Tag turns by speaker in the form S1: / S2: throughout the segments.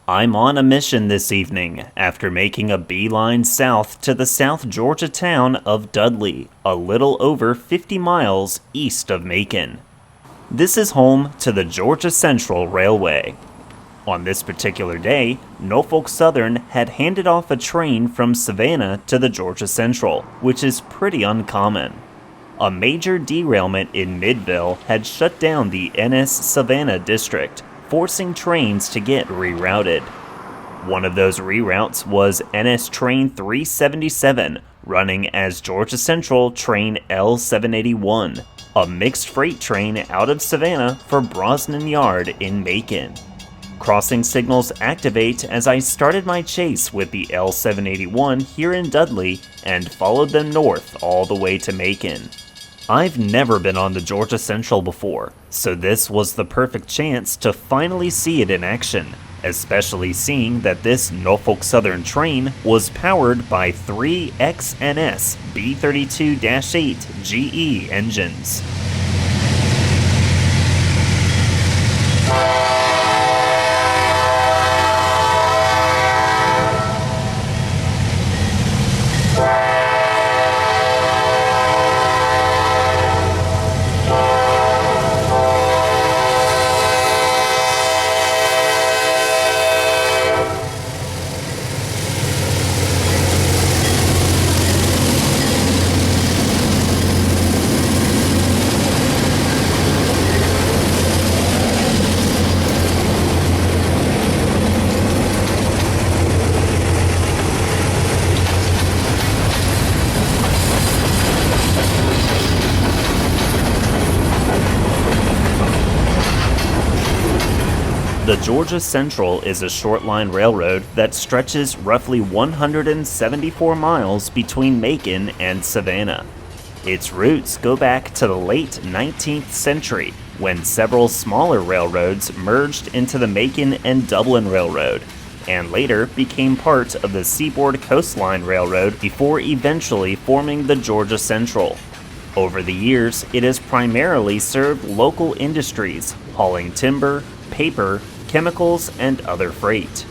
S1: I'm on a mission this evening after making a beeline south to the South Georgia town of Dudley, a little over 50 miles east of Macon. This is home to the Georgia Central Railway. On this particular day, Norfolk Southern had handed off a train from Savannah to the Georgia Central, which is pretty uncommon. A major derailment in Midville had shut down the NS Savannah District, forcing trains to get rerouted. One of those reroutes was NS Train 377, running as Georgia Central Train L781, a mixed freight train out of Savannah for Brosnan Yard in Macon. Crossing signals activate as I started my chase with the L781 here in Dudley and followed them north all the way to Macon. I've never been on the Georgia Central before, so this was the perfect chance to finally see it in action, especially seeing that this Norfolk Southern train was powered by three XNS B32-8 GE engines. The Georgia Central is a short-line railroad that stretches roughly 174 miles between Macon and Savannah. Its roots go back to the late 19th century, when several smaller railroads merged into the Macon and Dublin Railroad, and later became part of the Seaboard Coastline Railroad before eventually forming the Georgia Central. Over the years, it has primarily served local industries, hauling timber, paper, chemicals, and other freight.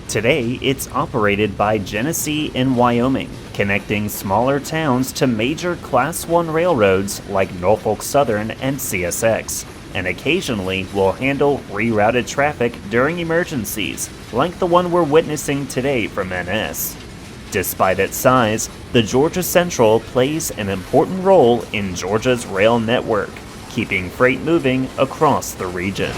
S1: Today, it's operated by Genesee in Wyoming, connecting smaller towns to major Class 1 railroads like Norfolk Southern and CSX, and occasionally will handle rerouted traffic during emergencies, like the one we're witnessing today from NS. Despite its size, the Georgia Central plays an important role in Georgia's rail network, keeping freight moving across the region.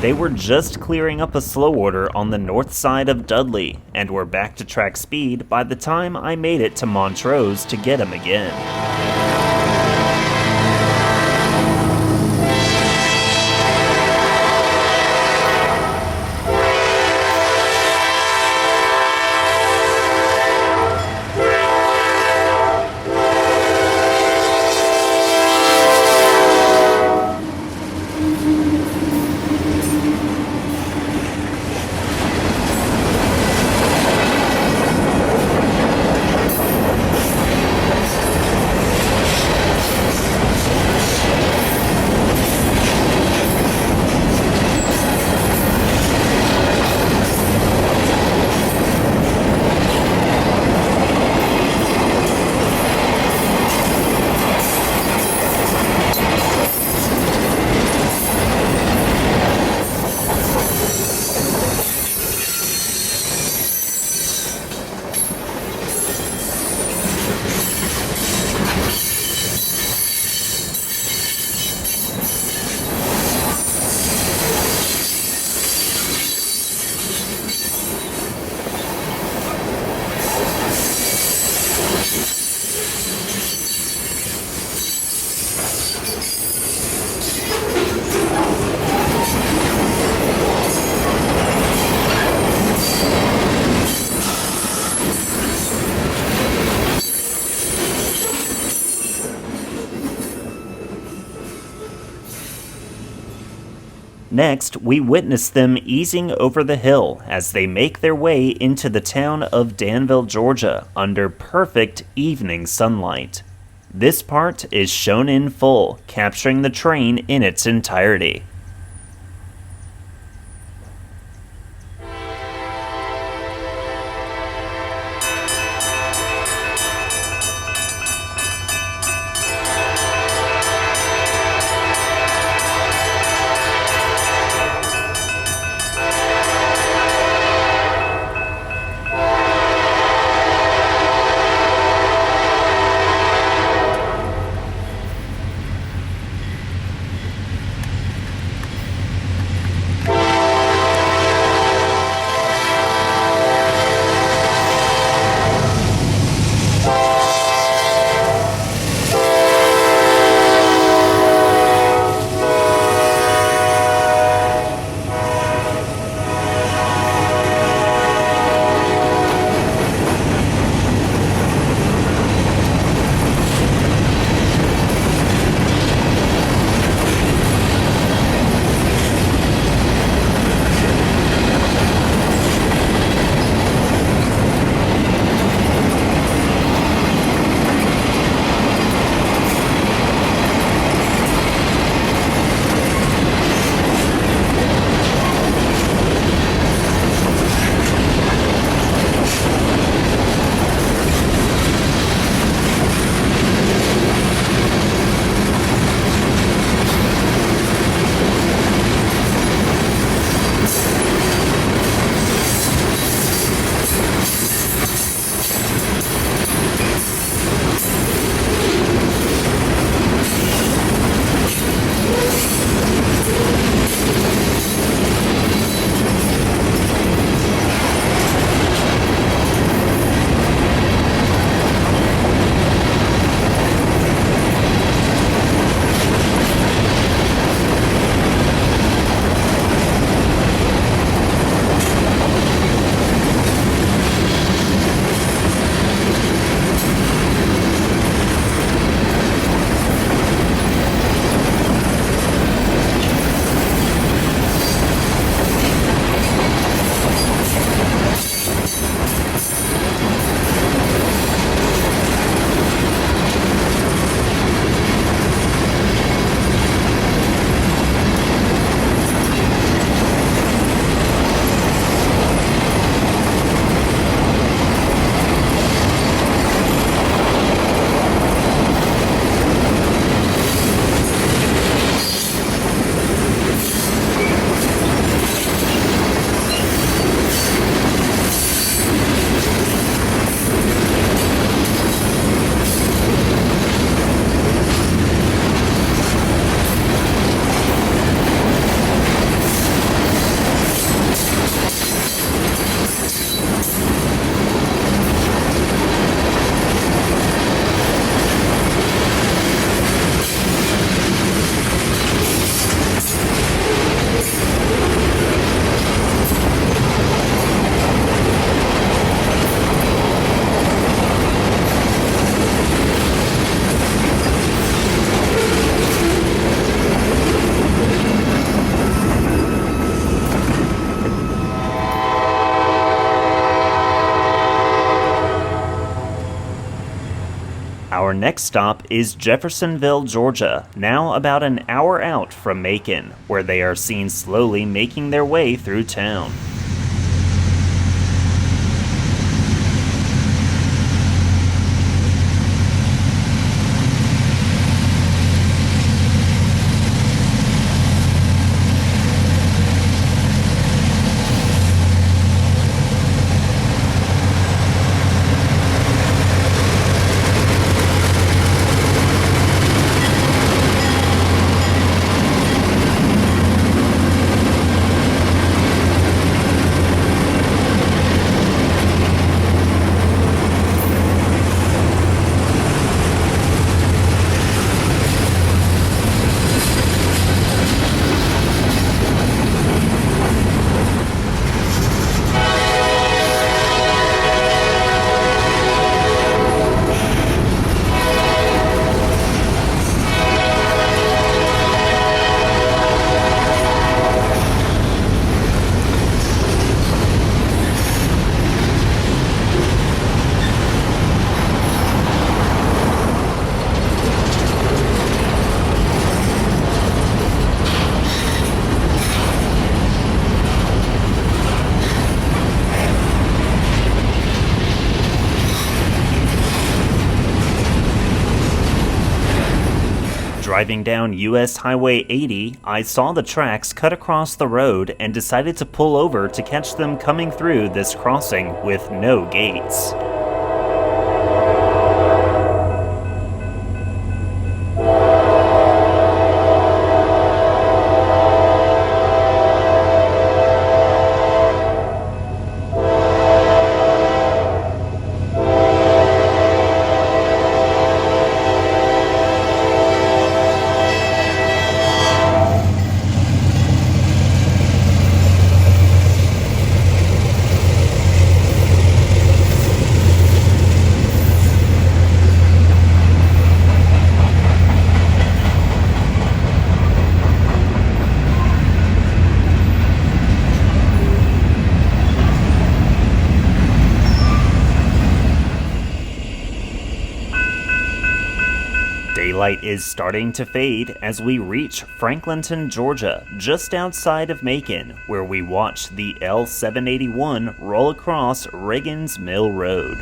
S1: They were just clearing up a slow order on the north side of Dudley, and were back to track speed by the time I made it to Montrose to get him again. Next, we witness them easing over the hill as they make their way into the town of Danville, Georgia, under perfect evening sunlight. This part is shown in full, capturing the train in its entirety. Our next stop is Jeffersonville, Georgia, now about an hour out from Macon, where they are seen slowly making their way through town. Driving down US Highway 80, I saw the tracks cut across the road and decided to pull over to catch them coming through this crossing with no gates. Daylight is starting to fade as we reach Franklinton, Georgia, just outside of Macon, where we watch the L781 roll across Riggins Mill Road.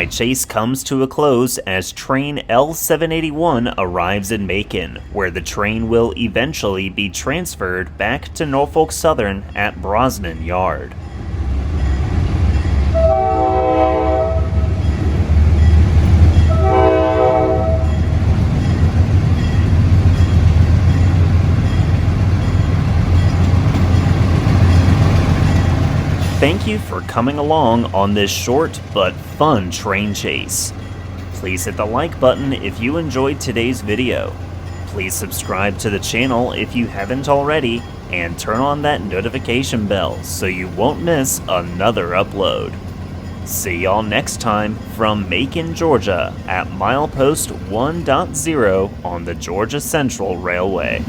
S1: My chase comes to a close as train L781 arrives in Macon, where the train will eventually be transferred back to Norfolk Southern at Brosnan Yard. Thank you for coming along on this short but fun train chase. Please hit the like button if you enjoyed today's video. Please subscribe to the channel if you haven't already, and turn on that notification bell so you won't miss another upload. See y'all next time from Macon, Georgia at milepost 1.0 on the Georgia Central Railway.